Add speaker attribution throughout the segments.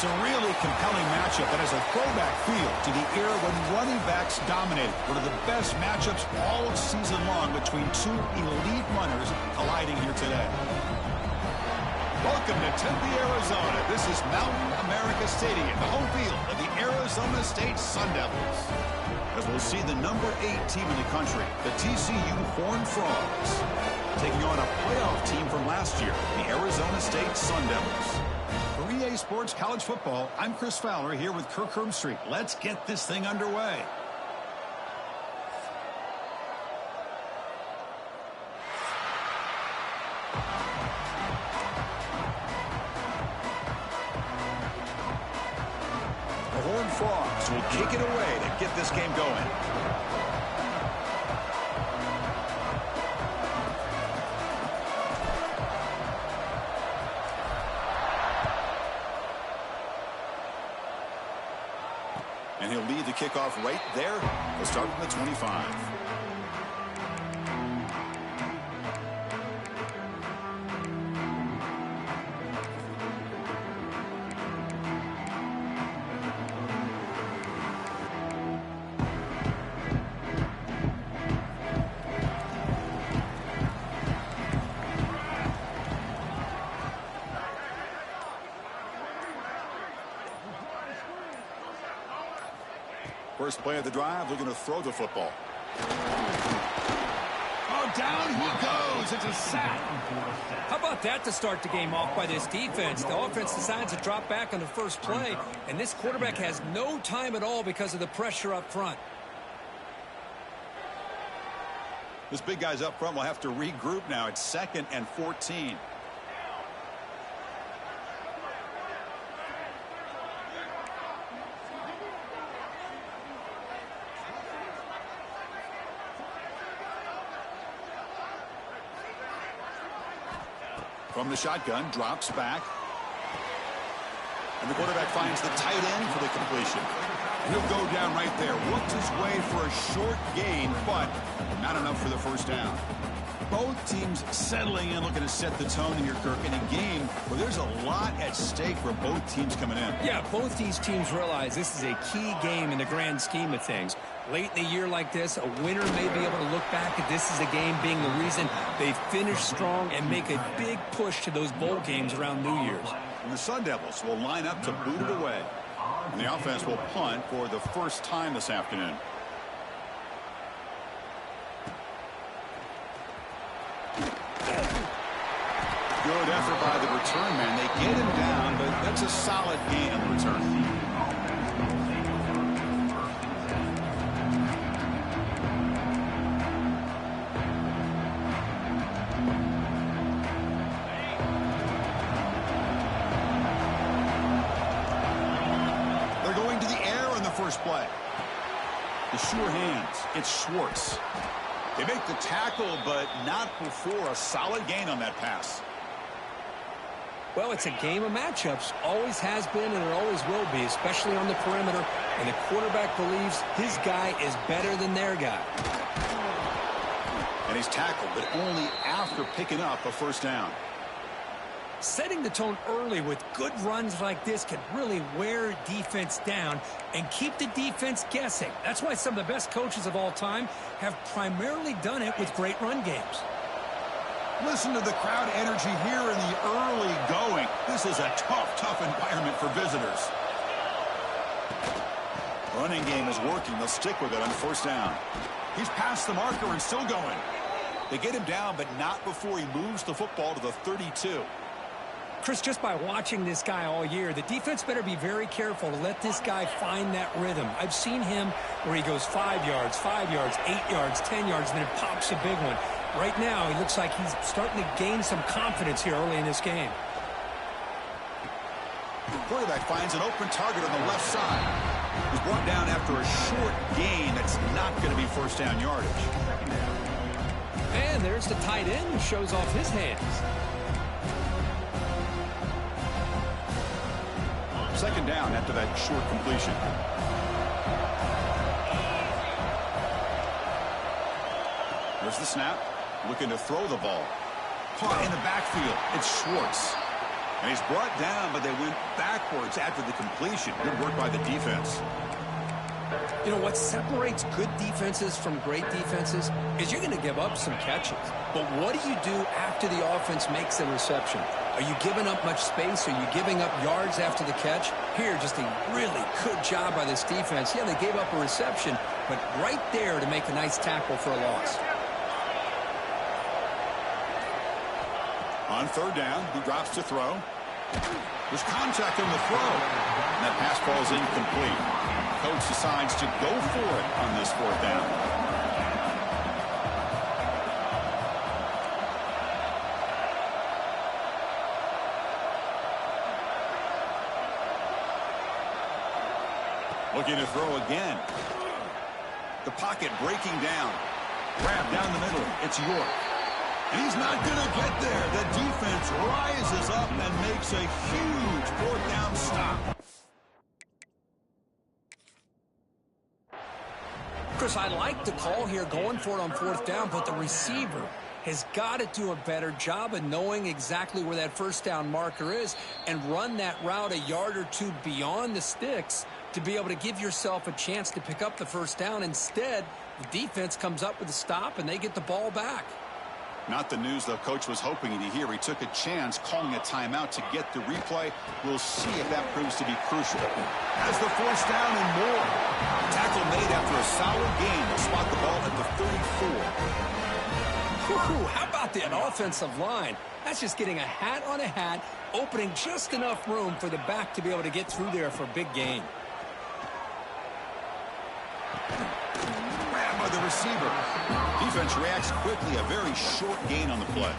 Speaker 1: It's a really compelling matchup that has a throwback feel to the era when running backs dominated. One of the best matchups all season long between two elite runners colliding here today. Welcome to Tempe, Arizona. This is Mountain America Stadium, the home field of the Arizona State Sun Devils. As we'll see the number 8 team in the country, the TCU Hornfrogs, taking on a playoff team from last year, the Arizona State Sun Devils. For EA Sports College Football, I'm Chris Fowler here with Kirk Herbstreit. Let's get this thing underway. The Hornfrogs will kick it away to get this game going. And he'll lead the kickoff right there. We'll start from the 25. First play of the drive, looking to throw the football. Oh, down he goes. It's a sack.
Speaker 2: How about that to start the game off by this defense? The offense decides to drop back on the first play, and this quarterback has no time at all because of the pressure up front.
Speaker 1: This big guy's up front will have to regroup now. It's 2nd and 14. From the shotgun, drops back. And the quarterback finds the tight end for the completion. And he'll go down right there. Worked his way for a short gain, but not enough for the first down. Both teams settling in, looking to set the tone here, Kirk, in a game where there's a lot at stake for both teams coming in.
Speaker 2: Yeah, both these teams realize this is a key game in the grand scheme of things. Late in the year like this, a winner may be able to look back at this as a game being the reason they finish strong and make a big push to those bowl games around New Year's.
Speaker 1: And the Sun Devils will line up to boot it away. And the offense will punt for the first time this afternoon. Good effort by the return man. They get him down, but that's a solid gain on the return. They're going to the air on the first play. The sure hands. It's Schwartz. They make the tackle, but not before a solid gain on that pass.
Speaker 2: Well, it's a game of matchups. Always has been, and it always will be, especially on the perimeter. And the quarterback believes his guy is better than their guy.
Speaker 1: And he's tackled, but only after picking up a first down.
Speaker 2: Setting the tone early with good runs like this can really wear defense down and keep the defense guessing. That's why some of the best coaches of all time have primarily done it with great run games.
Speaker 1: Listen to the crowd energy here in the early going. This is a tough environment for visitors. Running game is working. They'll stick with it on first down. He's past the marker and still going. They get him down, but not before he moves the football to the 32.
Speaker 2: Chris, just by watching this guy all year, the defense better be very careful to let this guy find that rhythm. I've seen him where he goes 5 yards, 5 yards, 8 yards, 10 yards, and then it pops a big one. Right now, he looks like he's starting to gain some confidence here early in this game.
Speaker 1: The quarterback finds an open target on the left side. He's brought down after a short gain that's not going to be first down yardage.
Speaker 2: And there's the tight end who shows off his hands.
Speaker 1: Second down after that short completion. There's the snap. Looking to throw the ball. Caught in the backfield. It's Schwartz. And he's brought down, but they went back backwards after the completion. Good work by the defense.
Speaker 2: You know, what separates good defenses from great defenses is you're going to give up some catches. But what do you do after the offense makes a reception? Are you giving up much space? Are you giving up yards after the catch? Here, just a really good job by this defense. Yeah, they gave up a reception, but right there to make a nice tackle for a loss.
Speaker 1: On third down, he drops to throw. There's contact on the throw. And that pass falls incomplete. Coach decides to go for it on this fourth down. Looking to throw again. The pocket breaking down. Grab down the middle. It's York. And he's not going to get there. The defense rises up and makes a huge fourth down stop.
Speaker 2: Chris, I like the call here going for it on fourth down, but the receiver has got to do a better job of knowing exactly where that first down marker is and run that route a yard or two beyond the sticks to be able to give yourself a chance to pick up the first down. Instead, the defense comes up with a stop and they get the ball back.
Speaker 1: Not the news the coach was hoping to hear. He took a chance calling a timeout to get the replay. We'll see if that proves to be crucial. Has the force down and more. Tackle made after a solid gain. They'll spot the ball at the 34.
Speaker 2: Whew, how about that offensive line? That's just getting a hat on a hat, opening just enough room for the back to be able to get through there for a big gain.
Speaker 1: Grab by the receiver. Defense reacts quickly. A very short gain on the play.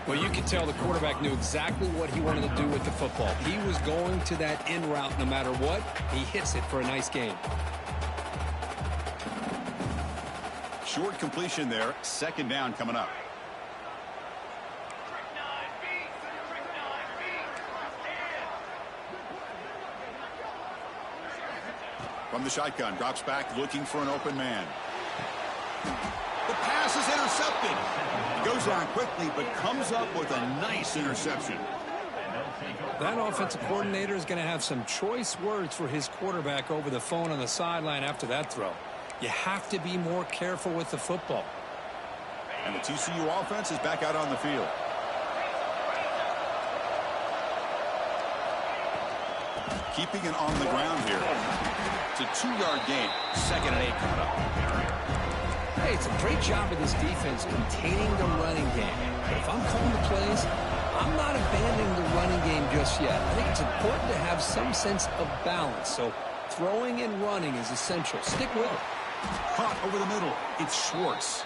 Speaker 2: Well, you could tell the quarterback knew exactly what he wanted to do with the football. He was going to that in route no matter what. He hits it for a nice gain.
Speaker 1: Short completion there. Second down coming up. From the shotgun, drops back looking for an open man. The pass is intercepted. He goes down quickly, but comes up with a nice interception.
Speaker 2: That offensive coordinator is going to have some choice words for his quarterback over the phone on the sideline after that throw. You have to be more careful with the football.
Speaker 1: And the TCU offense is back out on the field. Keeping it on the ground here. It's a 2-yard gain. 2nd and 8 coming up.
Speaker 2: Hey, it's a great job of this defense containing the running game. But if I'm calling the plays, I'm not abandoning the running game just yet. I think it's important to have some sense of balance. So throwing and running is essential. Stick with it.
Speaker 1: Caught over the middle. It's Schwartz.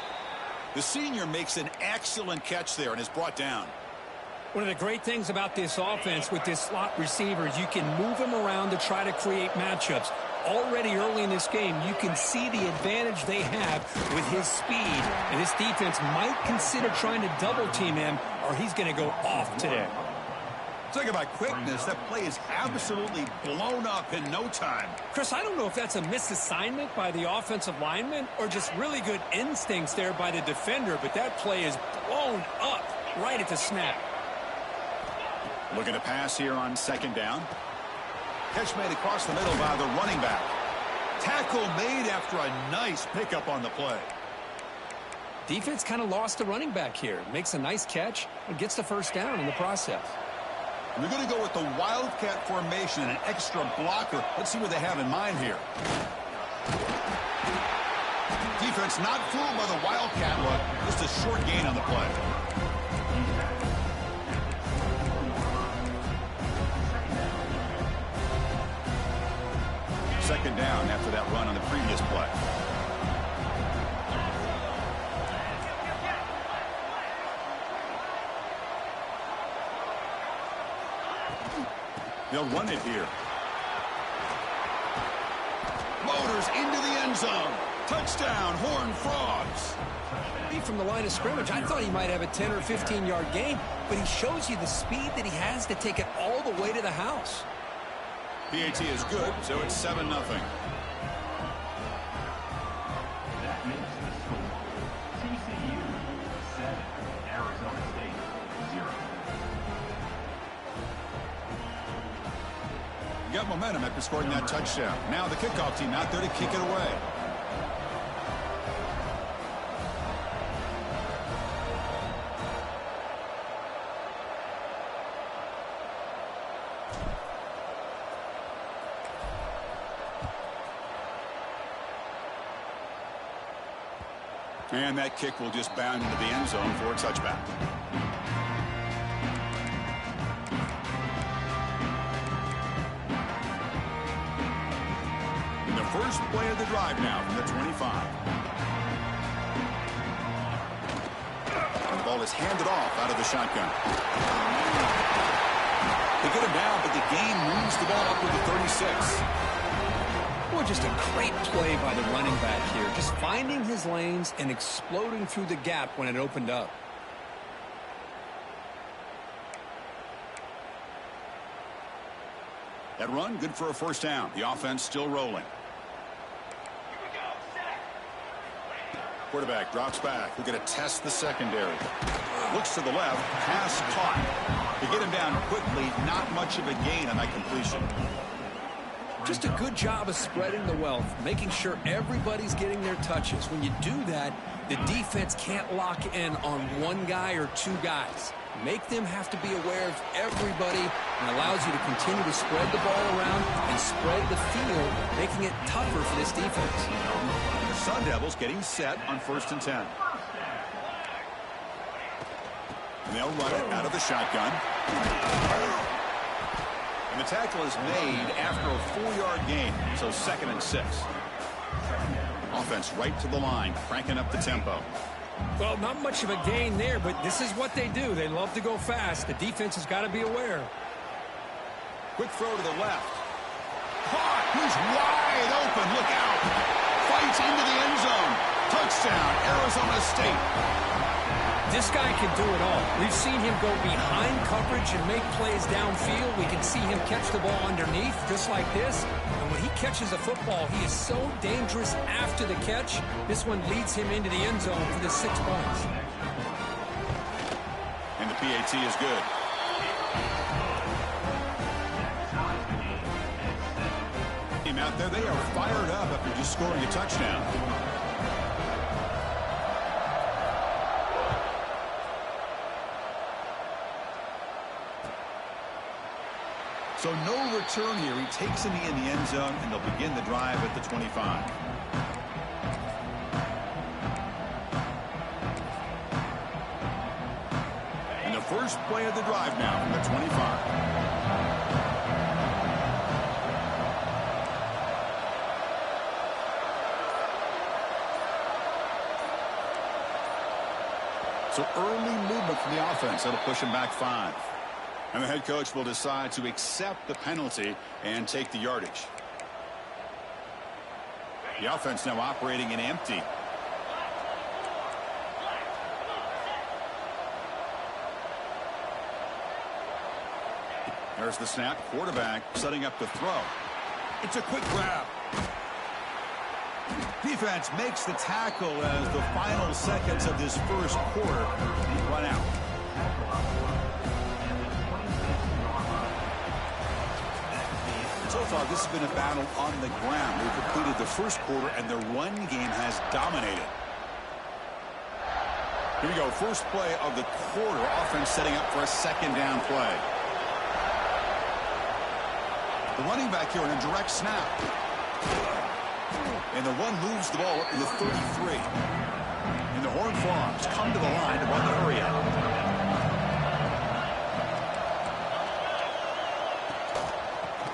Speaker 1: The senior makes an excellent catch there and is brought down.
Speaker 2: One of the great things about this offense with this slot receiver is you can move him around to try to create matchups. Already early in this game, you can see the advantage they have with his speed. And this defense might consider trying to double-team him, or he's going to go off today.
Speaker 1: Talk about quickness. That play is absolutely blown up in no time.
Speaker 2: Chris, I don't know if that's a misassignment by the offensive lineman or just really good instincts there by the defender, but that play is blown up right at the snap.
Speaker 1: Looking to pass here on 2nd down. Catch made across the middle by the running back. Tackle made after a nice pickup on the play.
Speaker 2: Defense kind of lost the running back here. Makes a nice catch and gets the first down in the process.
Speaker 1: We're going to go with the Wildcat formation, an extra blocker. Let's see what they have in mind here. Defense not fooled by the Wildcat look. Just a short gain on the play. Second down after that run on the previous play. They'll run it here. Motors into the end zone. Touchdown, Horned Frogs.
Speaker 2: From the line of scrimmage, I thought he might have a 10 or 15-yard gain, but he shows you the speed that he has to take it all the way to the house.
Speaker 1: PAT is good, so it's 7-0.
Speaker 3: That makes the score TCU 7, Arizona State 0.
Speaker 1: Got momentum after scoring that touchdown. Now the kickoff team out there to kick it away. And that kick will just bound into the end zone for a touchback. In the first play of the drive now from the 25. And the ball is handed off out of the shotgun. They get him down, but the gain moves the ball up to the 36.
Speaker 2: Well, just a great play by the running back here. Just finding his lanes and exploding through the gap when it opened up.
Speaker 1: That run, good for a first down. The offense still rolling. Quarterback drops back. We're going to test the secondary. Looks to the left. Pass caught. They get him down quickly. Not much of a gain on that completion.
Speaker 2: Just a good job of spreading the wealth, making sure everybody's getting their touches. When you do that, the defense can't lock in on one guy or two guys. Make them have to be aware of everybody, and allows you to continue to spread the ball around and spread the field, making it tougher for this defense.
Speaker 1: The Sun Devils getting set on 1st and 10. And they'll run it out of the shotgun. And the tackle is made after a 4-yard gain, so 2nd and 6. Offense right to the line, cranking up the tempo.
Speaker 2: Well, not much of a gain there, but this is what they do. They love to go fast. The defense has got to be aware.
Speaker 1: Quick throw to the left. Caught. He's wide open. Look out. Fights into the end zone. Touchdown, Arizona State.
Speaker 2: This guy can do it all. We've seen him go behind coverage and make plays downfield. We can see him catch the ball underneath, just like this. And when he catches a football, he is so dangerous after the catch. This one leads him into the end zone for the 6 points.
Speaker 1: And the PAT is good. Team out there, they are fired up after just scoring a touchdown. So no return here. He takes him in the end zone, and they'll begin the drive at the 25. And the first play of the drive now from the 25. So early movement from the offense. That'll push him back 5. And the head coach will decide to accept the penalty and take the yardage. The offense now operating in empty. There's the snap. Quarterback setting up the throw. It's a quick grab. Defense makes the tackle as the final seconds of this first quarter run out. So far, this has been a battle on the ground. We've completed the first quarter, and the run game has dominated. Here we go. First play of the quarter. Offense setting up for a 2nd down play. The running back here in a direct snap. And the one moves the ball up to the 33. And the Hornfrogs come to the line to run the hurry out.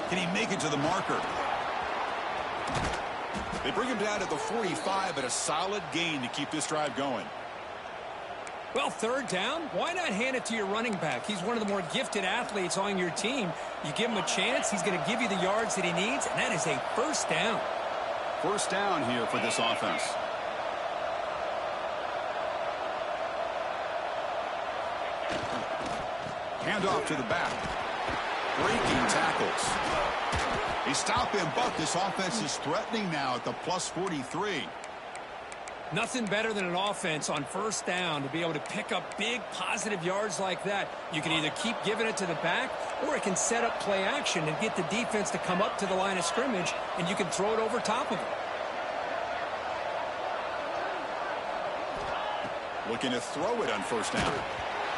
Speaker 1: Can he make it to the marker? They bring him down to the 45, but a solid gain to keep this drive going.
Speaker 2: Well, 3rd down, why not hand it to your running back? He's one of the more gifted athletes on your team. You give him a chance, he's going to give you the yards that he needs, and that is a 1st down.
Speaker 1: 1st down here for this offense. Handoff to the back. Breaking tackles. They stop him, but this offense is threatening now at the plus 43.
Speaker 2: Nothing better than an offense on first down to be able to pick up big positive yards like that. You can either keep giving it to the back, or it can set up play action and get the defense to come up to the line of scrimmage, and you can throw it over top of them.
Speaker 1: Looking to throw it on first down.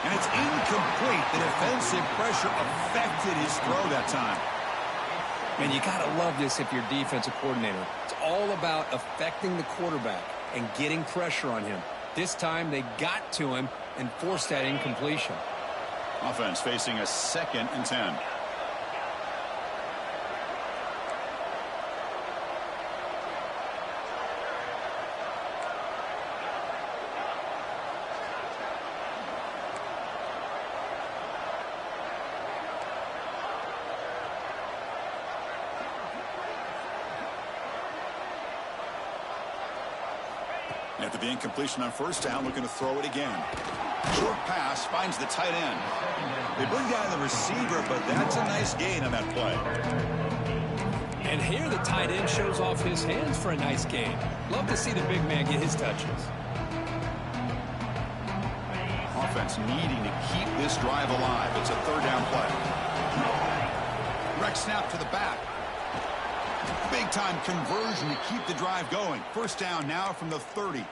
Speaker 1: And it's incomplete. The defensive pressure affected his throw that time.
Speaker 2: And you got to love this if you're defensive coordinator. It's all about affecting the quarterback and getting pressure on him. This time they got to him and forced that incompletion.
Speaker 1: Offense facing a 2nd and 10. After the incompletion on first down, looking to throw it again. Short pass finds the tight end. They bring down the receiver, but that's a nice gain on that play.
Speaker 2: And here the tight end shows off his hands for a nice gain. Love to see the big man get his touches.
Speaker 1: Offense needing to keep this drive alive. It's a 3rd down play. Direct snap to the back. Big-time conversion to keep the drive going. First down now from the 30.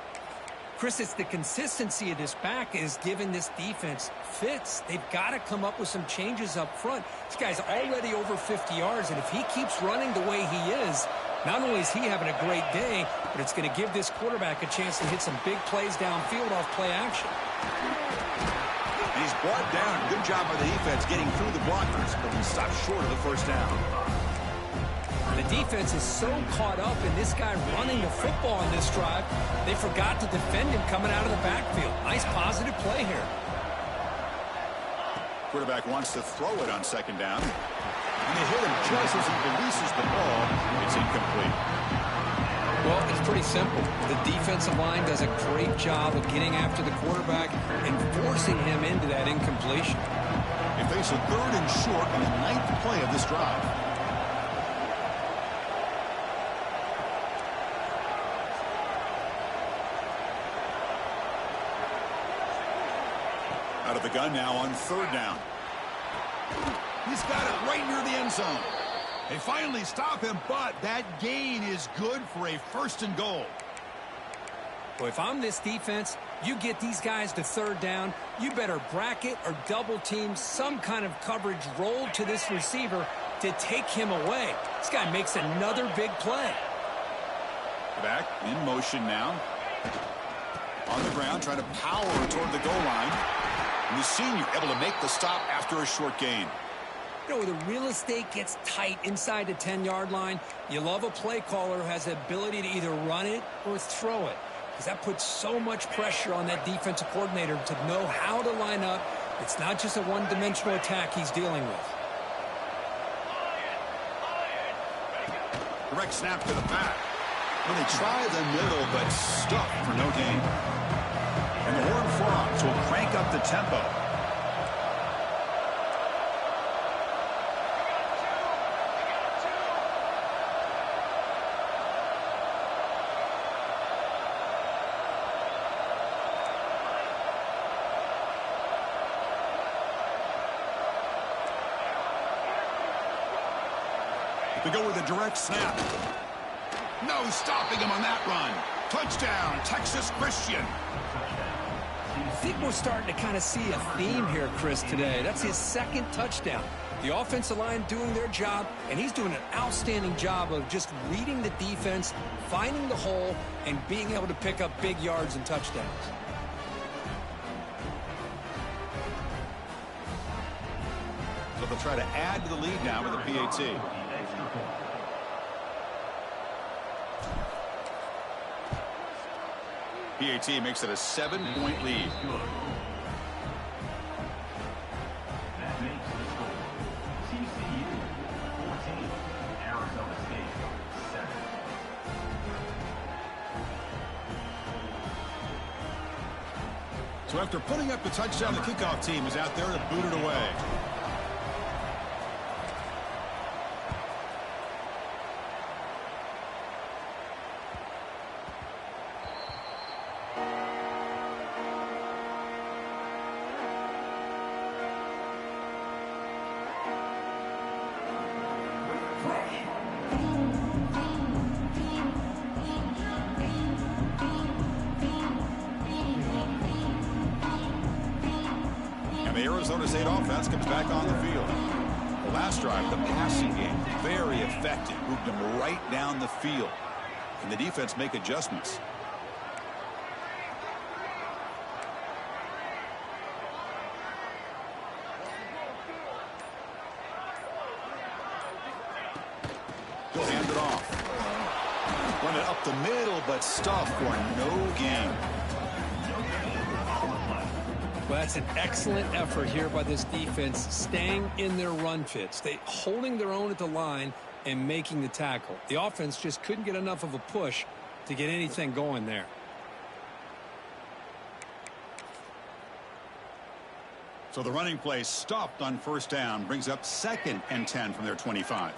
Speaker 2: Chris, it's the consistency of this back is giving this defense fits. They've got to come up with some changes up front. This guy's already over 50 yards, and if he keeps running the way he is, not only is he having a great day, but it's going to give this quarterback a chance to hit some big plays downfield off play action.
Speaker 1: And he's brought down. Good job by the defense getting through the blockers, but he stopped short of the first down.
Speaker 2: The defense is so caught up in this guy running the football on this drive, they forgot to defend him coming out of the backfield. Nice positive play here.
Speaker 1: Quarterback wants to throw it on 2nd down. And they hit him just as he releases the ball. It's incomplete.
Speaker 2: Well, it's pretty simple. The defensive line does a great job of getting after the quarterback and forcing him into that incompletion.
Speaker 1: They face a 3rd and short on the 9th play of this drive. Out of the gun now on 3rd down. He's got it right near the end zone. They finally stop him, but that gain is good for a 1st and goal.
Speaker 2: Well, if I'm this defense, you get these guys to 3rd down, you better bracket or double team some kind of coverage roll to this receiver to take him away. This guy makes another big play.
Speaker 1: Back in motion now. On the ground, trying to power toward the goal line. And the senior able to make the stop after a short gain.
Speaker 2: You know, the real estate gets tight inside the 10-yard line. You love a play caller who has the ability to either run it or throw it, because that puts so much pressure on that defensive coordinator to know how to line up. It's not just a one-dimensional attack he's dealing with.
Speaker 1: Direct snap to the back. Well, they try the middle, but stuck for no gain. And the Hornfrogs will crank up the tempo. We go with a direct snap. No stopping him on that run. Touchdown, Texas Christian.
Speaker 2: I think we're starting to kind of see a theme here, Chris, today. That's his 2nd touchdown. The offensive line doing their job, and he's doing an outstanding job of just reading the defense, finding the hole, and being able to pick up big yards and touchdowns.
Speaker 1: So they'll try to add to the lead now with a PAT. PAT makes it a 7-point lead.
Speaker 3: That makes the score TCU 14, Arizona State 7.
Speaker 1: So after putting up the touchdown, the kickoff team is out there to boot it away. And the Arizona State offense comes back on the field. The last drive, the passing game, very effective. Moved them right down the field. Can the defense make adjustments? He'll hand it off. Run it up the middle, but stuffed for no gain.
Speaker 2: Well, that's an excellent effort here by this defense, staying in their run fits. They holding their own at the line and making the tackle. The offense just couldn't get enough of a push to get anything going there.
Speaker 1: So the running play stopped on first down, brings up 2nd and 10 from their 25.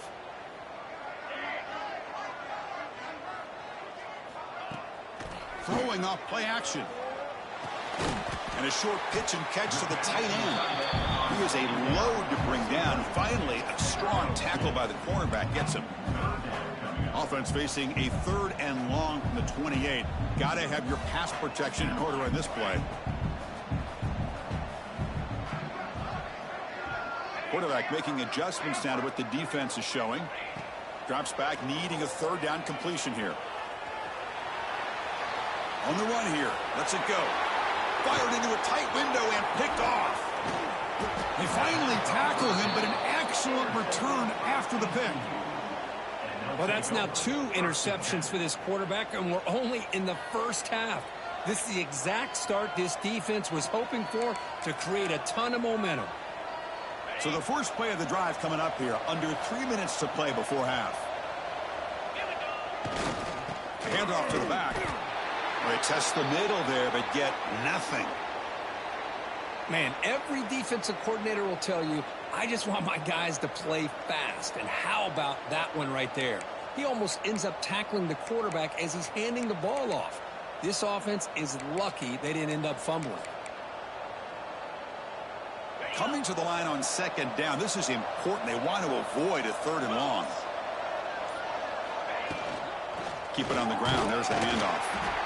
Speaker 1: Throwing off play action. And a short pitch and catch to the tight end. He is a load to bring down. Finally, a strong tackle by the cornerback gets him. Offense facing a 3rd and long from the 28. Got to have your pass protection in order on this play. Quarterback making adjustments now to what the defense is showing. Drops back, needing a 3rd down completion here. On the run here. Lets it go. Fired into a tight window and picked off. They finally tackle him, but an excellent return after the pick.
Speaker 2: Well, that's now 2 interceptions for this quarterback, and we're only in the first half. This is the exact start this defense was hoping for to create a ton of momentum.
Speaker 1: So the first play of the drive coming up here. Under 3 minutes to play before half. Hand off to the back. They test the middle there, but get nothing.
Speaker 2: Man, every defensive coordinator will tell you, I just want my guys to play fast. And how about that one right there? He almost ends up tackling the quarterback as he's handing the ball off. This offense is lucky they didn't end up fumbling.
Speaker 1: Coming to the line on 2nd down. This is important. They want to avoid a 3rd and long. Keep it on the ground. There's the handoff.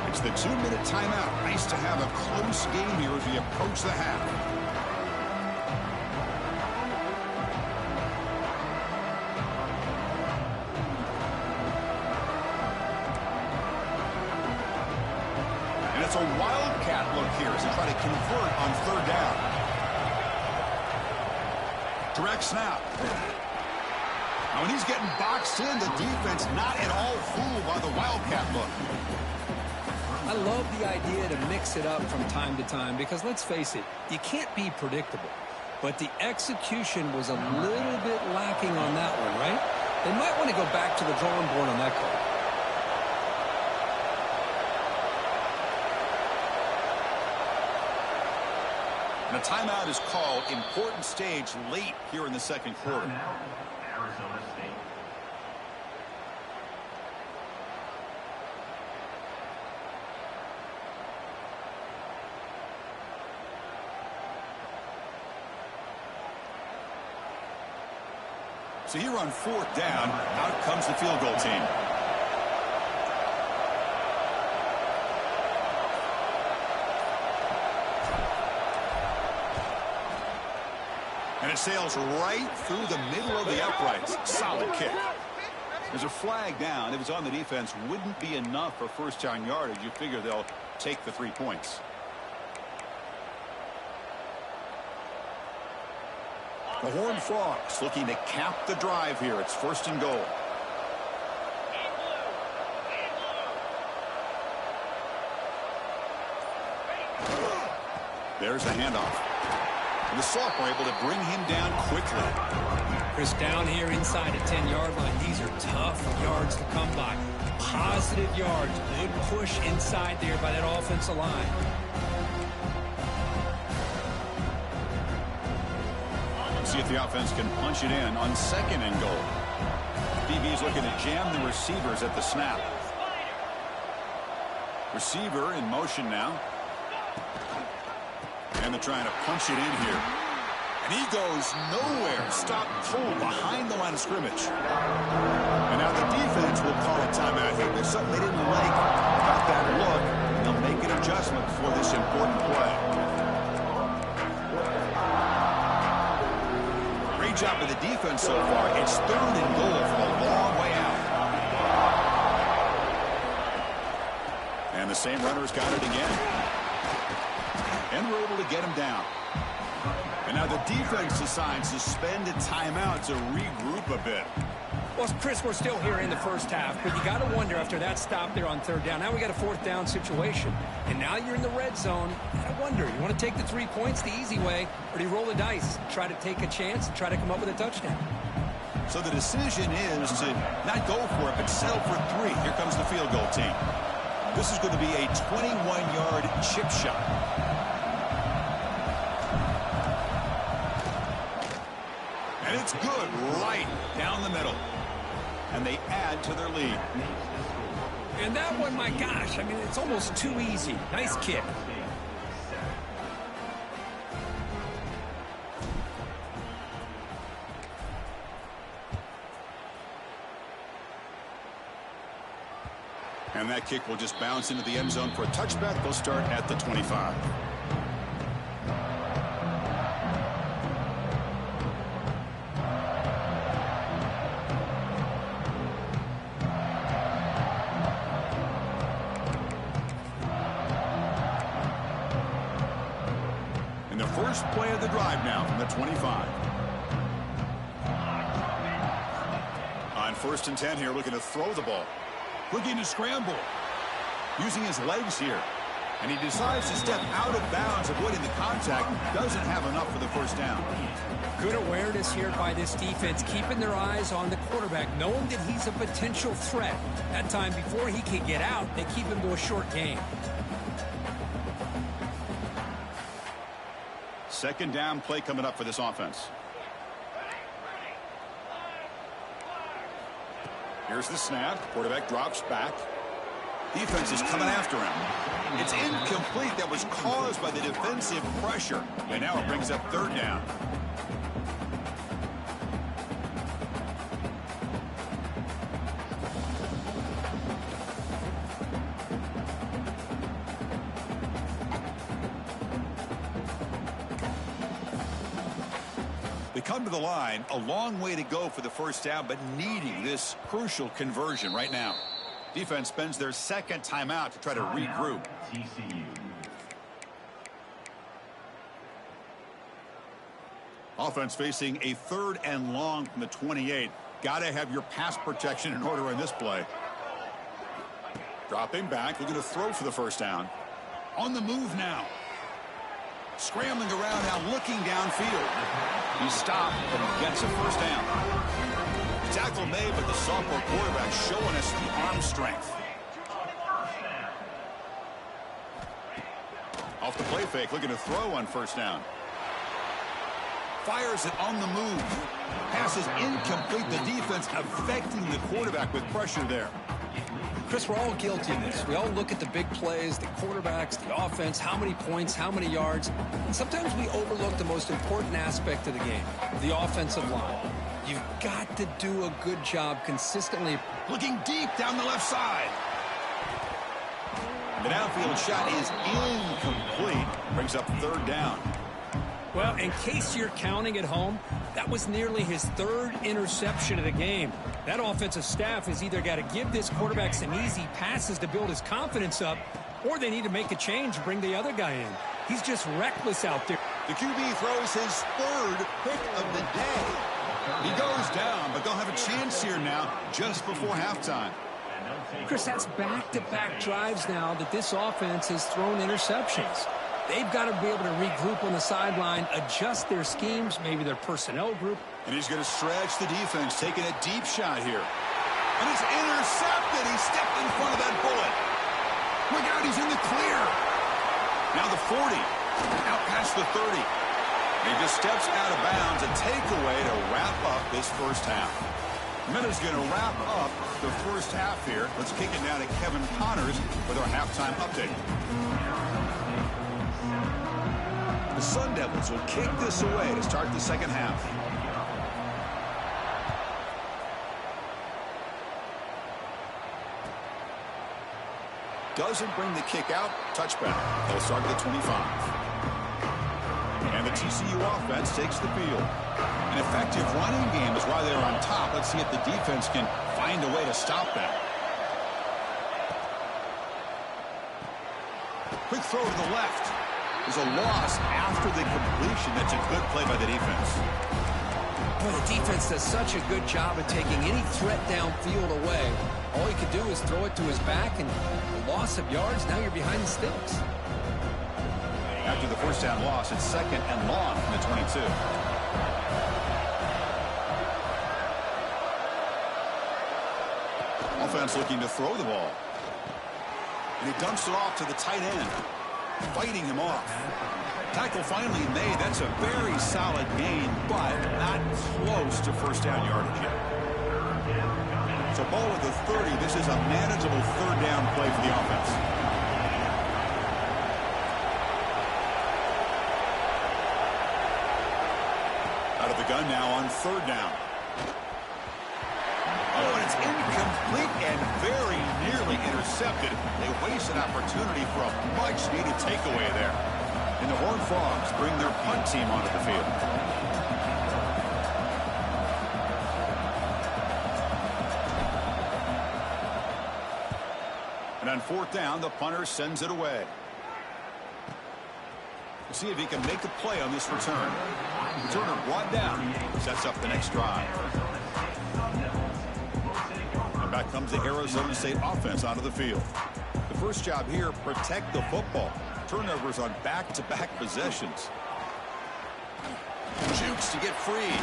Speaker 1: It's the 2-minute timeout. Nice to have a close game here as we approach the half. And it's a wildcat look here as they try to convert on 3rd down. Direct snap. Now when he's getting boxed in, the defense not at all fooled by the wildcat look.
Speaker 2: I love the idea to mix it up from time to time because, let's face it, you can't be predictable. But the execution was a little bit lacking on that one, right? They might want to go back to the drawing board on that call.
Speaker 1: And a timeout is called. Important stage late here in the 2nd quarter.
Speaker 3: Now, Arizona State.
Speaker 1: So here on 4th down, out comes the field goal team. And it sails right through the middle of the uprights. Solid kick. There's a flag down. If it was on the defense, wouldn't be enough for 1st down yardage. You figure they'll take the 3 points. The Horned Frogs looking to cap the drive here. It's 1st and goal. There's the handoff. And the sophomore able to bring him down quickly.
Speaker 2: Chris, down here inside the 10-yard line, these are tough yards to come by. Positive yards. Good push inside there by that offensive line.
Speaker 1: See if the offense can punch it in on 2nd and goal. DB's looking to jam the receivers at the snap. Receiver in motion now. And they're trying to punch it in here. And he goes nowhere. Stop cold behind the line of scrimmage. And now the defense will call a timeout here. There's something they didn't like about that look. And they'll make an adjustment for this important play. Great job of the defense so far. It's 3rd and goal from a long way out. And the same runner's got it again. And we're able to get him down. And now the defense decides to spend a timeout to regroup a bit.
Speaker 2: Well, Chris, we're still here in the first half, but you got to wonder after that stop there on 3rd down. Now we got a 4th down situation. And now you're in the red zone. I wonder, you want to take the 3 points the easy way, or do you roll the dice, try to take a chance, and try to come up with a touchdown?
Speaker 1: So the decision is to not go for it, but settle for 3. Here comes the field goal team. This is going to be a 21-yard chip shot. And it's good right down the middle. And they add to their lead.
Speaker 2: And that one, my gosh, I mean, it's almost too easy. Nice kick.
Speaker 1: And that kick will just bounce into the end zone for a touchback. They'll start at the 25. And the first play of the drive now from the 25. On 1st and 10 here, looking to throw the ball. Looking to scramble. Using his legs here. And he decides to step out of bounds, avoiding the contact. Doesn't have enough for the 1st down.
Speaker 2: Good awareness here by this defense, keeping their eyes on the quarterback, knowing that he's a potential threat. That time before he can get out, they keep him to a short game.
Speaker 1: 2nd down play coming up for this offense. Here's the snap. Quarterback drops back. Defense is coming after him. It's incomplete. That was caused by the defensive pressure. And now it brings up 3rd down. They come to the line, a long way to go for the 1st down, but needing this crucial conversion right now. Defense spends their 2nd timeout to try to regroup.
Speaker 3: TCU.
Speaker 1: Offense facing a 3rd and long from the 28. Got to have your pass protection in order in this play. Dropping back, looking to throw for the 1st down. On the move now. Scrambling around now, looking downfield. He stopped, but he gets a 1st down. Tackle made, but the sophomore quarterback showing us the arm strength. Off the play fake, looking to throw on 1st down. Fires it on the move. Pass is incomplete. The defense affecting the quarterback with pressure there.
Speaker 2: Chris, we're all guilty of this. We all look at the big plays, the quarterbacks, the offense, how many points, how many yards. And sometimes we overlook the most important aspect of the game, the offensive line. You've got to do a good job consistently.
Speaker 1: Looking deep down the left side. The downfield shot is incomplete. Brings up 3rd down.
Speaker 2: Well, in case you're counting at home, that was nearly his 3rd interception of the game. That offensive staff has either got to give this quarterback some easy passes to build his confidence up, or they need to make a change and bring the other guy in. He's just reckless out there.
Speaker 1: The QB throws his 3rd pick of the day. He goes down, but they'll have a chance here now just before halftime.
Speaker 2: Chris, that's back-to-back drives now that this offense has thrown interceptions. They've got to be able to regroup on the sideline, adjust their schemes, maybe their personnel group.
Speaker 1: And he's going to stretch the defense, taking a deep shot here. And it's intercepted. He stepped in front of that bullet. Look out, he's in the clear. Now the 40, out past the 30. He just steps out of bounds, a takeaway to wrap up this 1st half. Minute's going to wrap up the first half here. Let's kick it now to Kevin Connors with our halftime update. The Sun Devils will kick this away to start the second half. Doesn't bring the kick out. Touchback. They'll start at the 25. And the TCU offense takes the field. An effective running game is why they're on top. Let's see if the defense can find a way to stop that. Quick throw to the left. There's a loss after the completion. That's a good play by the defense.
Speaker 2: Boy, the defense does such a good job of taking any threat downfield away. All he could do is throw it to his back, and loss of yards, now you're behind the sticks.
Speaker 1: After the first down loss, it's second and long from the 22. Offense looking to throw the ball. And he dumps it off to the tight end, fighting him off. Tackle finally made. That's a very solid gain, but not close to first down yardage yet. So ball at the 30. This is a manageable third down play for the offense. Out of the gun now on third down. Oh, and it's incomplete and very nearly intercepted. They waste an opportunity for a much-needed takeaway there. And the Hornfrogs bring their punt team onto the field. And on fourth down, the punter sends it away. We'll see if he can make a play on this return. Returner brought down. Sets up the next drive. And back comes the Arizona State offense onto the field. The first job here, protect the football. Turnovers on back-to-back possessions. Jukes to get free.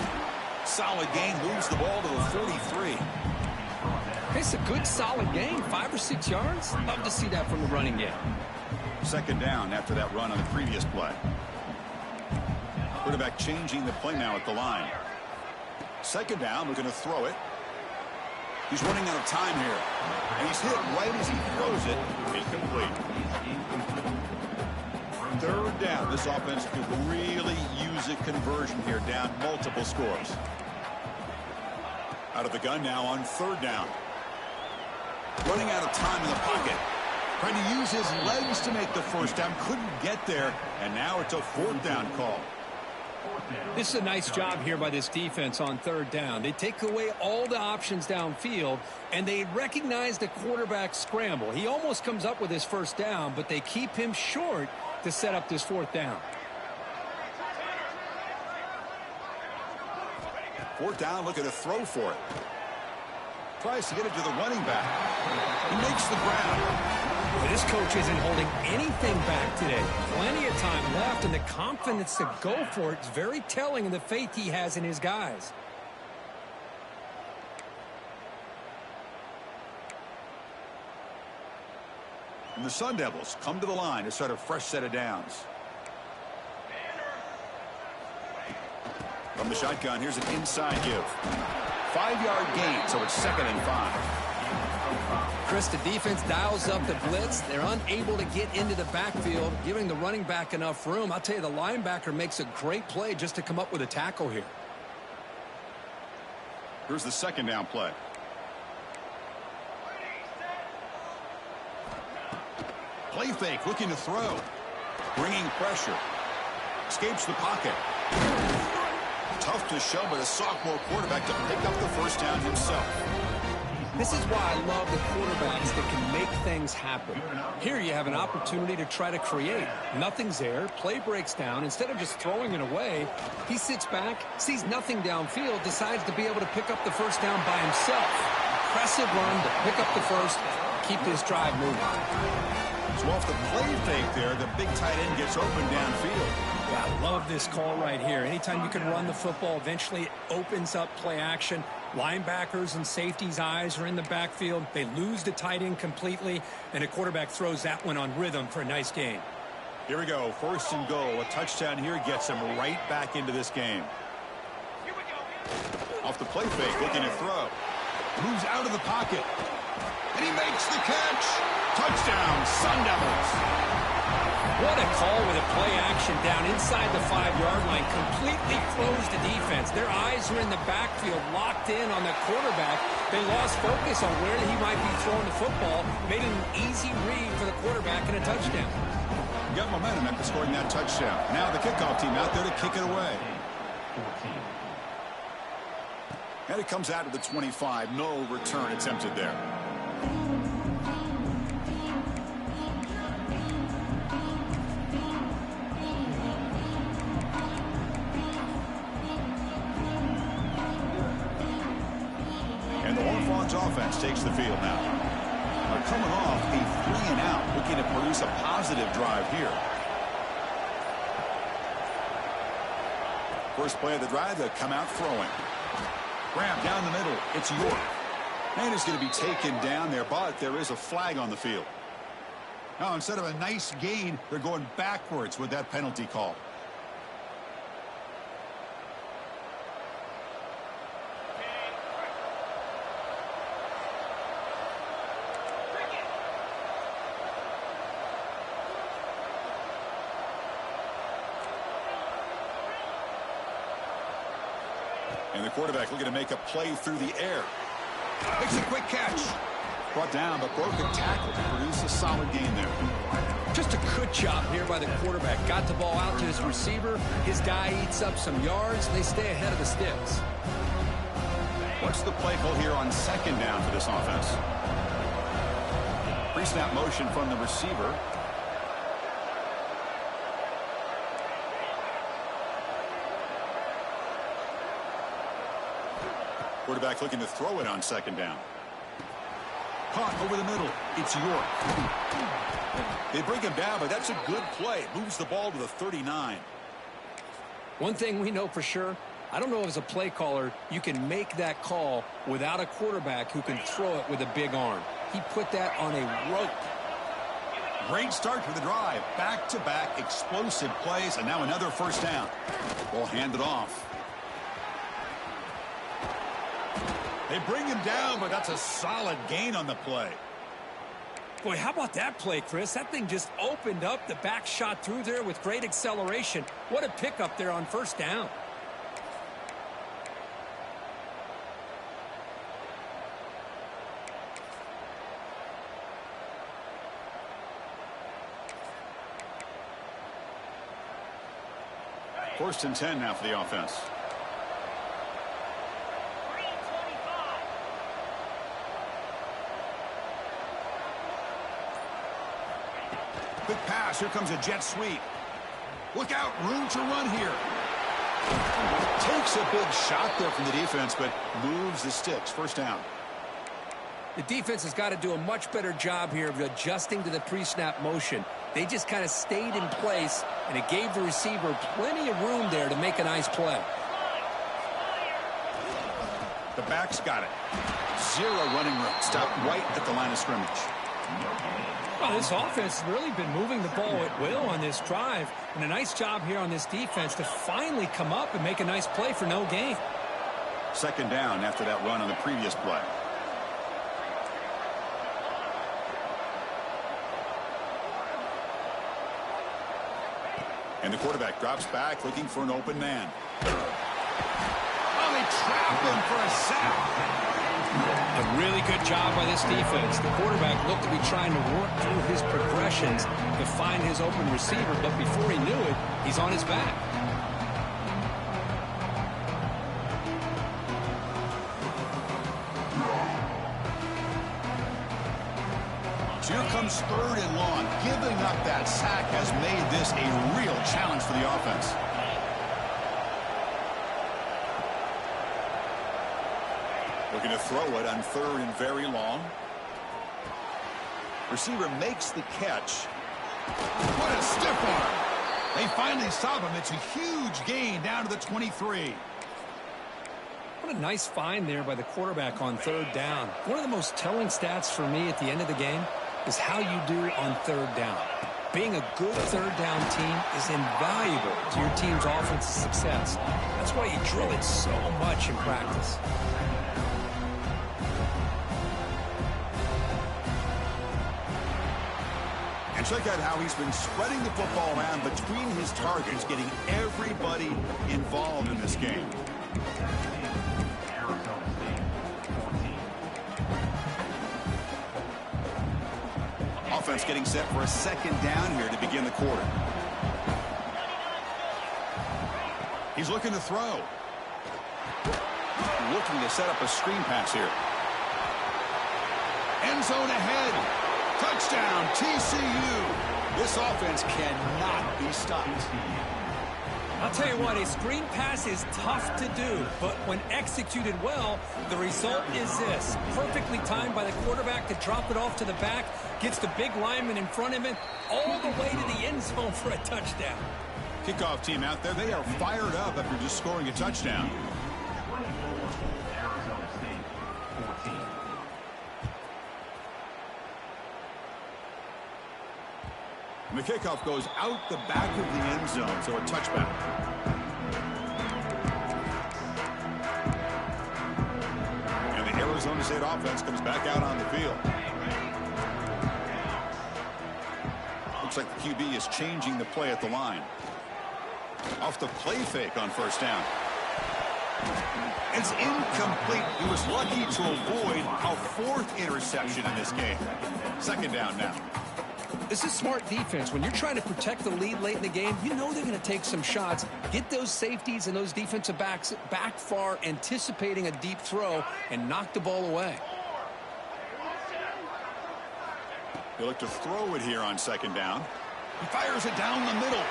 Speaker 1: Solid gain, moves the ball to the 43.
Speaker 2: It's a good, solid gain, 5 or 6 yards. Love to see that from the running game.
Speaker 1: Second down after that run on the previous play. Quarterback changing the play now at the line. Second down, we're going to throw it. He's running out of time here. And he's hit right as he throws it. Incomplete. Third down. This offense could really use a conversion here, down multiple scores. Out of the gun now on third down. Running out of time in the pocket. Trying to use his legs to make the first down. Couldn't get there. And now it's a fourth down call.
Speaker 2: This is a nice job here by this defense on third down. They take away all the options downfield, and they recognize the quarterback scramble. He almost comes up with his first down, but they keep him short to set up this fourth down.
Speaker 1: Fourth down, looking to throw for it. Tries to get it to the running back. He makes the grab.
Speaker 2: But this coach isn't holding anything back today. Plenty of time left, and the confidence to go for it is very telling of the faith he has in his guys.
Speaker 1: And the Sun Devils come to the line to start a fresh set of downs. From the shotgun, here's an inside give. 5-yard gain, so it's second and 5.
Speaker 2: Chris, the defense dials up the blitz. They're unable to get into the backfield, giving the running back enough room. I'll tell you, the linebacker makes a great play just to come up with a tackle here.
Speaker 1: Here's the second down play. Play fake, looking to throw. Bringing pressure. Escapes the pocket. Tough to show, but a sophomore quarterback to pick up the first down himself.
Speaker 2: This is why I love the quarterbacks that can make things happen. Here you have an opportunity to try to create. Nothing's there. Play breaks down. Instead of just throwing it away, he sits back, sees nothing downfield, decides to be able to pick up the first down by himself. Impressive run to pick up the first, keep this drive moving.
Speaker 1: So off the play fake there, the big tight end gets open downfield.
Speaker 2: I love this call right here. Anytime you can run the football, eventually it opens up play action. Linebackers and safeties' eyes are in the backfield. They lose the tight end completely, and a quarterback throws that one on rhythm for a nice gain.
Speaker 1: Here we go, first and goal. A touchdown here gets them right back into this game. Off the play fake, looking to throw. Moves out of the pocket. And he makes the catch. Touchdown, Sun Devils.
Speaker 2: What a call with a play action down inside the 5-yard line. Completely froze the defense. Their eyes were in the backfield, locked in on the quarterback. They lost focus on where he might be throwing the football. Made it an easy read for the quarterback and a touchdown.
Speaker 1: Got momentum after scoring that touchdown. Now the kickoff team out there to kick it away.
Speaker 3: 14.
Speaker 1: And it comes out to the 25. No return attempted there. And the Hornfrogs offense takes the field now. They're coming off a 3-and-out, looking to produce a positive drive here. First play of the drive, they come out throwing. Grab down the middle. It's York. And it's going to be taken down there, but there is a flag on the field. Now, instead of a nice gain, they're going backwards with that penalty call. And the quarterback looking to make a play through the air. Makes a quick catch. Brought down, but broke a tackle to produce a solid gain there.
Speaker 2: Just a good job here by the quarterback. Got the ball out to his receiver. His guy eats up some yards. They stay ahead of the sticks.
Speaker 1: What's the play call here on second down for this offense? Pre-snap motion from the receiver. Quarterback looking to throw it on second down. Caught over the middle. It's York. They bring him down, but that's a good play. Moves the ball to the 39.
Speaker 2: One thing we know for sure, I don't know if as a play caller you can make that call without a quarterback who can throw it with a big arm. He put that on a rope.
Speaker 1: Great start to the drive. Back-to-back explosive plays, and now another first down. Ball handed off. They bring him down, but that's a solid gain on the play.
Speaker 2: Boy, how about that play, Chris? That thing just opened up. The back shot through there with great acceleration. What a pickup there on first down.
Speaker 1: First and 10 now for the offense. Quick pass. Here comes a jet sweep. Look out. Room to run here. Takes a big shot there from the defense, but moves the sticks. First down.
Speaker 2: The defense has got to do a much better job here of adjusting to the pre-snap motion. They just kind of stayed in place, and it gave the receiver plenty of room there to make a nice play.
Speaker 1: The back's got it. Zero running room. Stop right at the line of scrimmage.
Speaker 2: Well, this offense has really been moving the ball at will on this drive. And a nice job here on this defense to finally come up and make a nice play for no gain.
Speaker 1: Second down after that run on the previous play. And the quarterback drops back looking for an open man. Oh, they trap him for a sack.
Speaker 2: A really good job by this defense. The quarterback looked to be trying to work through his progressions to find his open receiver, but before he knew it, he's on his back.
Speaker 1: So here comes third and long. Giving up that sack has made this a real challenge for the offense. Looking to throw it on third and very long. Receiver makes the catch. What a stiff arm. They finally stop him. It's a huge gain down to the 23.
Speaker 2: What a nice find there by the quarterback on third down. One of the most telling stats for me at the end of the game is how you do on third down. Being a good third down team is invaluable to your team's offensive success. That's why you drill it so much in practice.
Speaker 1: And check out how he's been spreading the football around between his targets, getting everybody involved in this game.
Speaker 3: Arizona State, 14.
Speaker 1: Offense getting set for a second down here to begin the quarter. He's looking to throw. Looking to set up a screen pass here. End zone ahead. Touchdown, TCU. This offense cannot be stopped.
Speaker 2: I'll tell you what, a screen pass is tough to do, but when executed well, the result is this. Perfectly timed by the quarterback to drop it off to the back, gets the big lineman in front of him, all the way to the end zone for a touchdown.
Speaker 1: Kickoff team out there, they are fired up after just scoring a touchdown.
Speaker 3: 24, Arizona State, 14.
Speaker 1: And the kickoff goes out the back of the end zone, so a touchback. And the Arizona State offense comes back out on the field. Looks like the QB is changing the play at the line. Off the play fake on first down. It's incomplete. He was lucky to avoid a fourth interception in this game. Second down now.
Speaker 2: This is smart defense. When you're trying to protect the lead late in the game, you know they're going to take some shots, get those safeties and those defensive backs back far, anticipating a deep throw, and knock the ball away.
Speaker 1: They look to throw it here on second down. He fires it down the middle.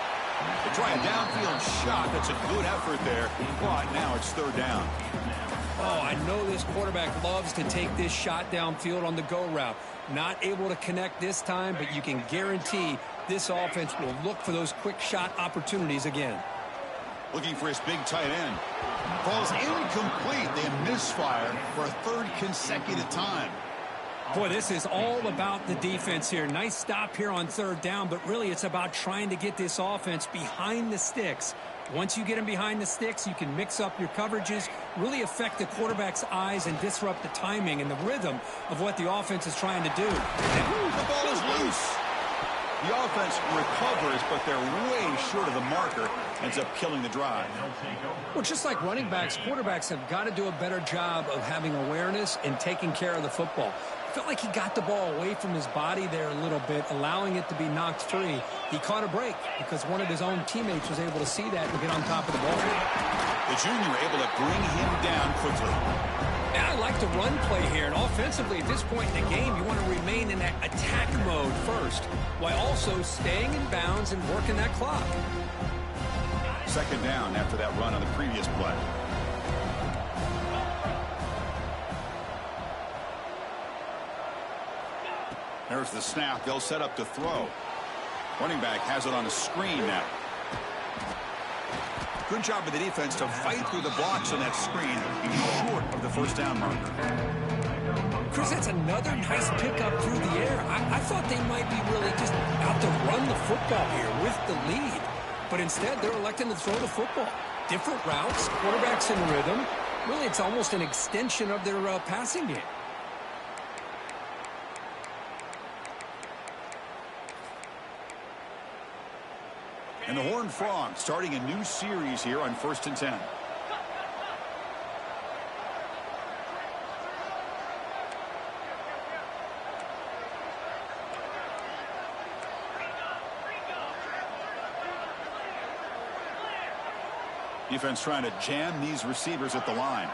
Speaker 1: They try a downfield shot. That's a good effort there. But now it's third down.
Speaker 2: Oh, I know this quarterback loves to take this shot downfield on the go route. Not able to connect this time, but you can guarantee this offense will look for those quick shot opportunities again.
Speaker 1: Looking for his big tight end. Falls incomplete. They misfire for a third consecutive time.
Speaker 2: Boy, this is all about the defense here. Nice stop here on third down, but really it's about trying to get this offense behind the sticks. Once you get them behind the sticks, you can mix up your coverages, really affect the quarterback's eyes and disrupt the timing and the rhythm of what the offense is trying to do.
Speaker 1: And the ball is loose. The offense recovers, but they're way short of the marker. Ends up killing the drive.
Speaker 2: Well, just like running backs, quarterbacks have got to do a better job of having awareness and taking care of the football. Felt like he got the ball away from his body there a little bit, allowing it to be knocked free. He caught a break because one of his own teammates was able to see that and get on top of the ball.
Speaker 1: The junior able to bring him down quickly.
Speaker 2: And I like the run play here, and offensively at this point in the game, you want to remain in that attack mode first, while also staying in bounds and working that clock.
Speaker 1: Second down after that run on the previous play. There's the snap. They'll set up to throw. Running back has it on the screen now. Good job of the defense to fight through the blocks on that screen. He's short of the first down marker.
Speaker 2: Chris, that's another nice pickup through the air. I thought they might be really just out to run the football here with the lead. But instead, they're electing to throw the football. Different routes, quarterbacks in rhythm. Really, it's almost an extension of their passing game.
Speaker 1: And the Horned Frogs starting a new series here on 1st and 10. Defense trying to jam these receivers at the line.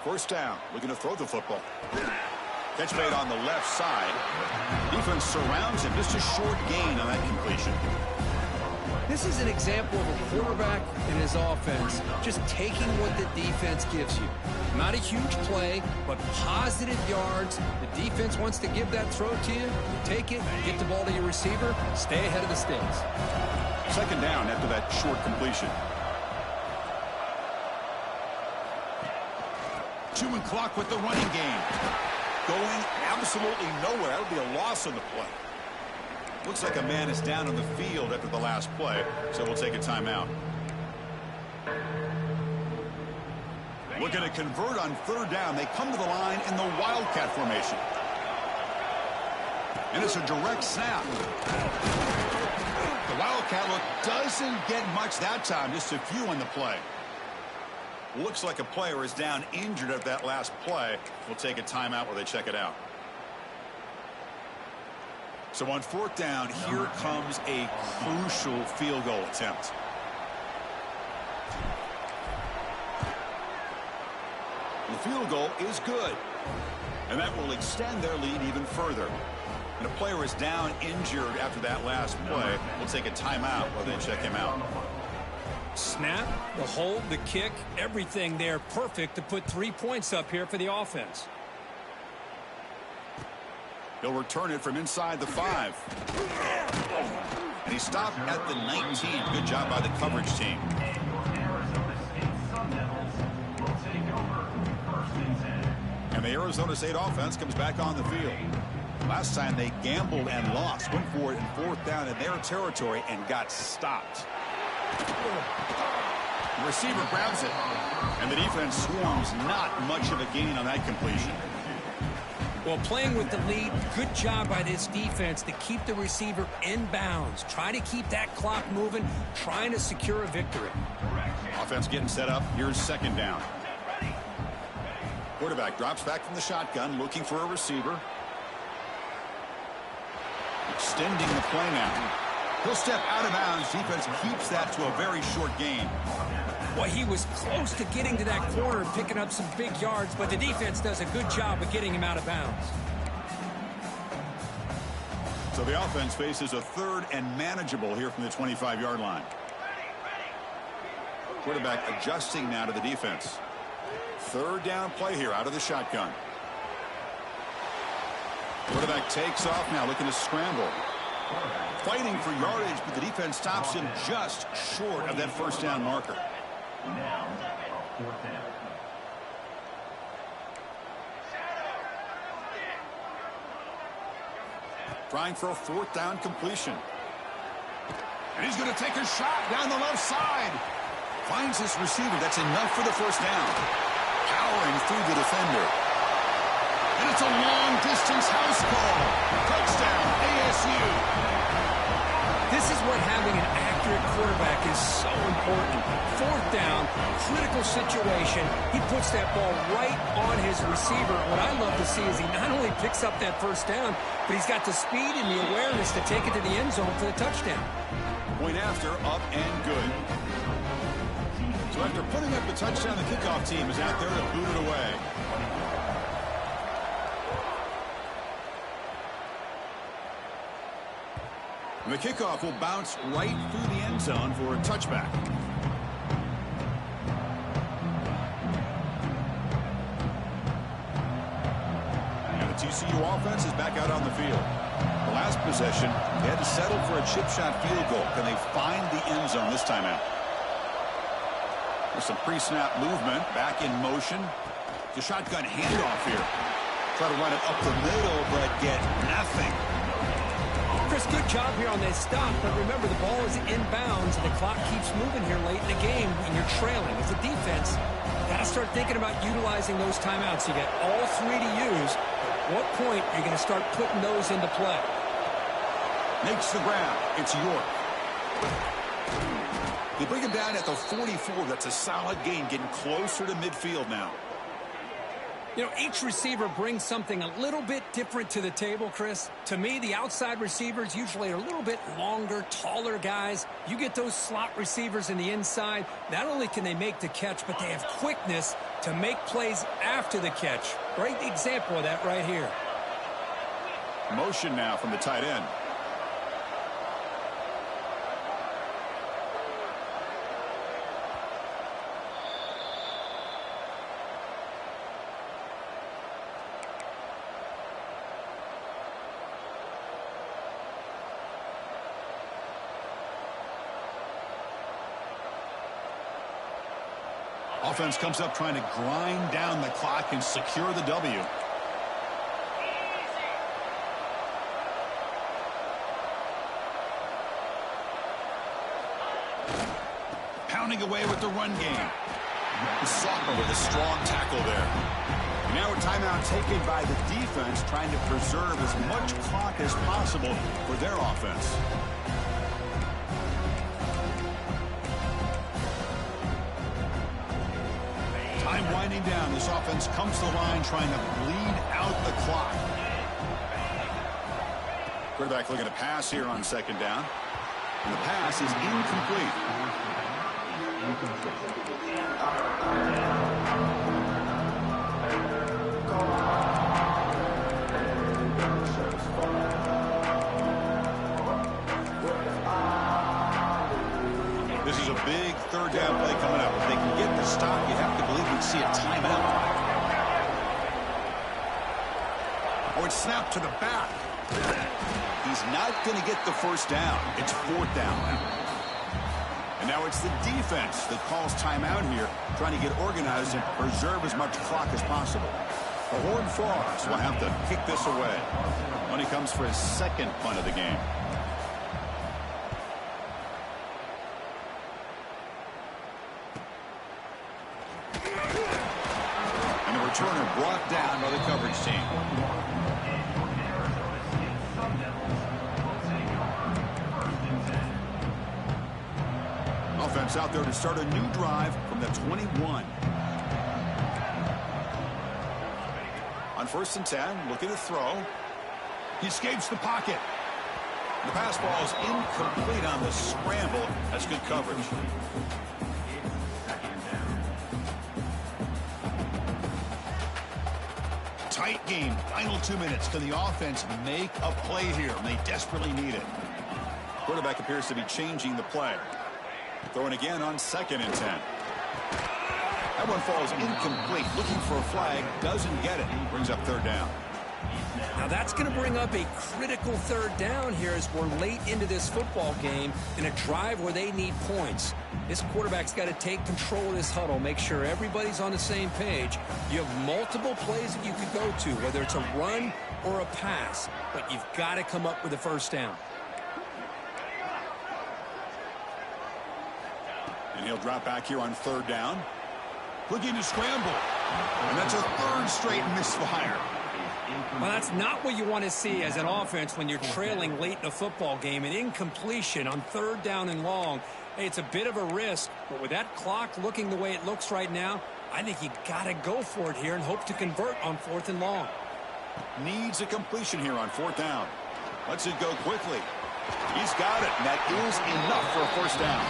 Speaker 1: First down, looking to throw the football. Catch made on the left side. Defense surrounds him. Just a short gain on that completion.
Speaker 2: This is an example of a quarterback and his offense just taking what the defense gives you. Not a huge play, but positive yards. The defense wants to give that throw to you. You take it, get the ball to your receiver, stay ahead of the sticks.
Speaker 1: Second down after that short completion. Chewing clock with the running game. Going absolutely nowhere. That'll be a loss on the play. Looks like a man is down on the field after the last play, so we'll take a timeout. Looking to convert on third down. They come to the line in the Wildcat formation. And it's a direct snap. The Wildcat look doesn't get much that time. Just a few on the play. Looks like a player is down injured at that last play. We'll take a timeout while they check it out. So on fourth down, here comes a crucial field goal attempt. The field goal is good. And that will extend their lead even further. And a player is down injured after that last play. We'll take a timeout while they check him out.
Speaker 2: Snap, the hold, the kick, everything there perfect to put 3 points up here for the offense.
Speaker 1: He'll return it from inside the 5. And he stopped at the 19. Good job by the coverage team. And the Arizona State offense comes back on the field. Last time they gambled and lost. Went for it in fourth down in their territory and got stopped. The receiver grabs it. And the defense swarms. Not much of a gain on that completion.
Speaker 2: Well, playing with the lead, good job by this defense to keep the receiver in bounds. Try to keep that clock moving, trying to secure a victory.
Speaker 1: Offense getting set up. Here's second down. Quarterback drops back from the shotgun, looking for a receiver. Extending the play now. He'll step out of bounds. Defense keeps that to a very short gain.
Speaker 2: Well, he was close to getting to that corner and picking up some big yards, but the defense does a good job of getting him out of bounds.
Speaker 1: So the offense faces a third and manageable here from the 25-yard line. Quarterback adjusting now to the defense. Third down play here out of the shotgun. Quarterback takes off now, looking to scramble. Fighting for yardage, but the defense stops him just short of that first down marker.
Speaker 3: Now, fourth down.
Speaker 1: Trying for a fourth down completion. And he's going to take a shot down the left side. Finds his receiver. That's enough for the first down. Powering through the defender. And it's a long-distance house call. Touchdown, ASU.
Speaker 2: This is what having an accurate quarterback is so important. Fourth down, critical situation. He puts that ball right on his receiver. What I love to see is he not only picks up that first down, but he's got the speed and the awareness to take it to the end zone for the touchdown.
Speaker 1: Point after, up and good. So after putting up the touchdown, the kickoff team is out there to boot it away. And the kickoff will bounce right through the end zone for a touchback. And the TCU offense is back out on the field. The last possession, they had to settle for a chip shot field goal. Can they find the end zone this time out? There's some pre-snap movement, back in motion. The shotgun handoff here. Try to run it up the middle, but get nothing.
Speaker 2: Chris, good job here on that stop, but remember the ball is inbounds and the clock keeps moving here late in the game when you're trailing. As a defense, you got to start thinking about utilizing those timeouts. You got all three to use. At what point are you going to start putting those into play?
Speaker 1: Makes the grab. It's York. They bring him down at the 44. That's a solid gain, getting closer to midfield now.
Speaker 2: You know, each receiver brings something a little bit different to the table, Chris. To me, the outside receivers usually are a little bit longer, taller guys. You get those slot receivers in the inside, not only can they make the catch, but they have quickness to make plays after the catch. Great example of that right here.
Speaker 1: Motion now from the tight end. Offense comes up trying to grind down the clock and secure the W. Pounding away with the run game. Sophomore with a strong tackle there. And now a timeout taken by the defense, trying to preserve as much clock as possible for their offense. Time winding down. This offense comes to the line trying to bleed out the clock. Quarterback looking to pass here on second down. And the pass is incomplete. This is a big third down play coming up. If they can get the stop, you have to believe we'd see a timeout. Oh, it's snapped to the back. He's not going to get the first down. It's fourth down now. And now it's the defense that calls timeout here, trying to get organized and preserve as much clock as possible. The Hornfrogs will have to kick this away when he comes for his second punt of the game. And the returner brought down by the coverage team. Offense out there to start a new drive from the 21. On 1st and 10, looking to throw. He escapes the pocket. The pass ball is incomplete on the scramble. That's good coverage. Tight game. Final 2 minutes. Can the offense make a play here? And they desperately need it. Quarterback appears to be changing the play. Throwing again on 2nd and 10. That one falls incomplete. Looking for a flag. Doesn't get it. Brings up third down.
Speaker 2: Now that's going to bring up a critical third down here as we're late into this football game in a drive where they need points. This quarterback's got to take control of this huddle, make sure everybody's on the same page. You have multiple plays that you could go to, whether it's a run or a pass, but you've got to come up with a first down.
Speaker 1: And he'll drop back here on third down. Looking to scramble. And that's a third straight misfire.
Speaker 2: Well, that's not what you want to see as an offense when you're trailing late in a football game. An incompletion on third down and long. Hey, it's a bit of a risk, but with that clock looking the way it looks right now, I think you got to go for it here and hope to convert on 4th and long.
Speaker 1: Needs a completion here on 4th down. Lets it go quickly. He's got it, and that is enough for a first down.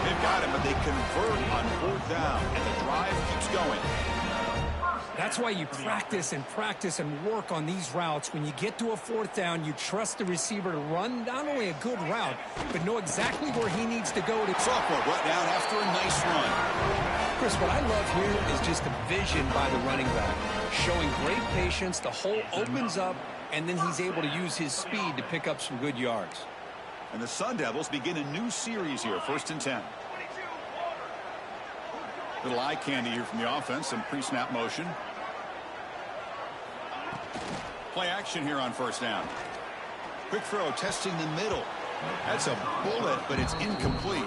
Speaker 1: They've got it, but they convert on 4th down, and the drive keeps going.
Speaker 2: That's why you practice and work on these routes. When you get to a 4th down, you trust the receiver to run not only a good route, but know exactly where he needs to go.
Speaker 1: Sophomore brought down after a nice run.
Speaker 2: Chris, what I love here is just the vision by the running back. Showing great patience, the hole opens up, and then he's able to use his speed to pick up some good yards.
Speaker 1: And the Sun Devils begin a new series here, 1st and 10. Little eye candy here from the offense, some pre-snap motion. Play action here on 1st down. Quick throw, testing the middle. That's a bullet, but it's incomplete.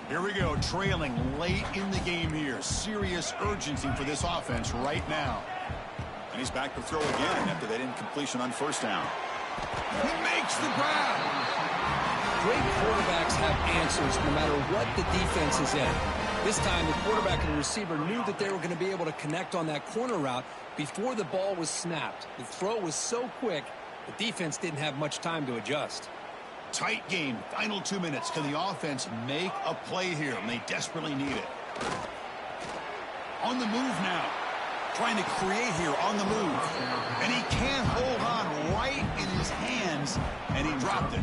Speaker 1: Here we go, trailing late in the game here. Serious urgency for this offense right now. And he's back to throw again after that incompletion on 1st down. He makes the grab.
Speaker 2: Great quarterbacks have answers no matter what the defense is in. This time, the quarterback and the receiver knew that they were going to be able to connect on that corner route before the ball was snapped. The throw was so quick, the defense didn't have much time to adjust.
Speaker 1: Tight game. Final 2 minutes. Can the offense make a play here? And they desperately need it. On the move now. Trying to create here on the move. And he can't hold on right in his hands. And he dropped it.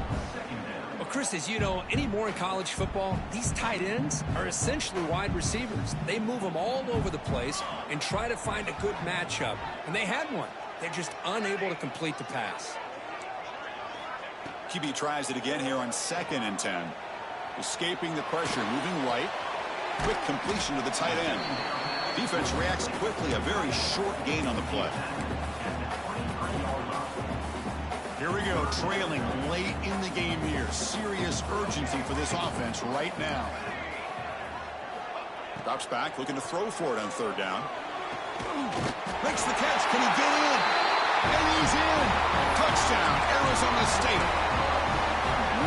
Speaker 2: Well, Chris, as you know, anymore in college football, these tight ends are essentially wide receivers. They move them all over the place and try to find a good matchup. And they had one. They're just unable to complete the pass.
Speaker 1: QB tries it again here on 2nd and 10. Escaping the pressure, moving right. Quick completion to the tight end. Defense reacts quickly, a very short gain on the play. Here we go, trailing late in the game here. Serious urgency for this offense right now. Drops back, looking to throw for it on third down. Makes the catch. Can he get in? And he's in. Touchdown, Arizona State.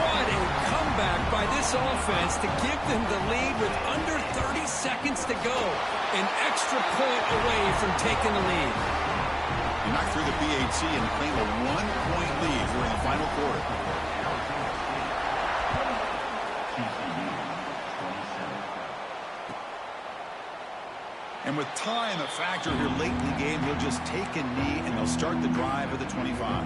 Speaker 2: What a comeback by this offense to give them the lead with under 30 seconds to go. An extra point away from taking the lead.
Speaker 1: You knock through the BAT and claim a 1-point lead during the final quarter.
Speaker 3: TCU 27.
Speaker 1: And with time a factor here late in the game, he'll just take a knee and they'll start the drive at the 25.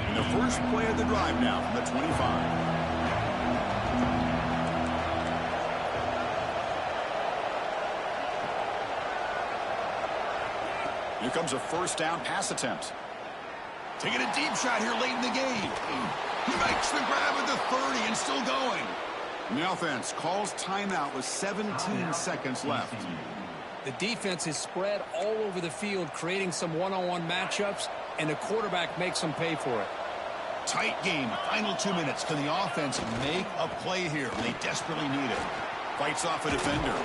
Speaker 1: And the first play of the drive now from the 25. Here comes a first down pass attempt. Taking a deep shot here late in the game. He makes the grab at the 30 and still going. And the offense calls timeout with 17 seconds left.
Speaker 2: The defense is spread all over the field, creating some one-on-one matchups, and the quarterback makes them pay for it.
Speaker 1: Tight game, final 2 minutes. Can the offense make a play here? They desperately need it. Fights off a defender.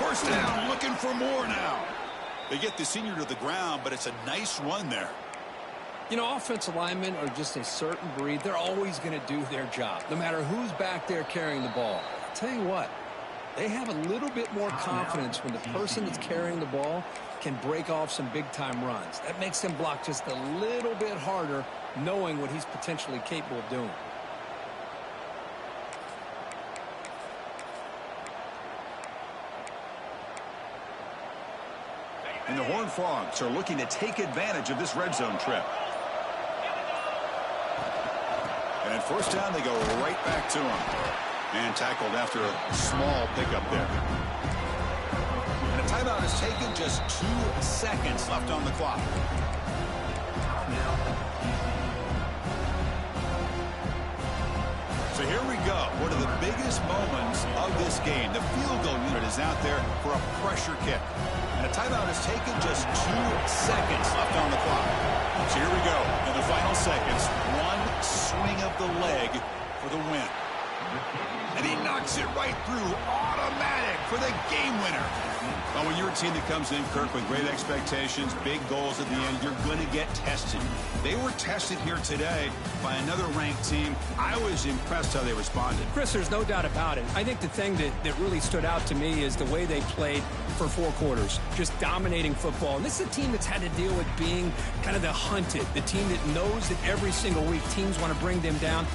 Speaker 1: First down, looking for more now. They get the senior to the ground, but it's a nice run there.
Speaker 2: You know, offensive linemen are just a certain breed. They're always going to do their job, no matter who's back there carrying the ball. I'll tell you what, they have a little bit more confidence when the person that's carrying the ball can break off some big-time runs. That makes them block just a little bit harder, knowing what he's potentially capable of doing.
Speaker 1: And the Hornfrogs are looking to take advantage of this red zone trip. And at first down, they go right back to him. And tackled after a small pickup there. And a timeout is taken, just 2 seconds left on the clock. So here we go. One of the biggest moments of this game. The field goal unit is out there for a pressure kick. And a timeout is taken, just 2 seconds left on the clock. So here we go. In the final seconds, one swing of the leg for the win. And he knocks it right through. Automatic for the game winner. Well, when you're a team that comes in, Kirk, with great expectations, big goals at the end, you're going to get tested. They were tested here today by another ranked team. I was impressed how they responded.
Speaker 2: Chris, there's no doubt about it. I think the thing that really stood out to me is the way they played for 4 quarters, just dominating football. And this is a team that's had to deal with being kind of the hunted, the team that knows that every single week teams want to bring them down.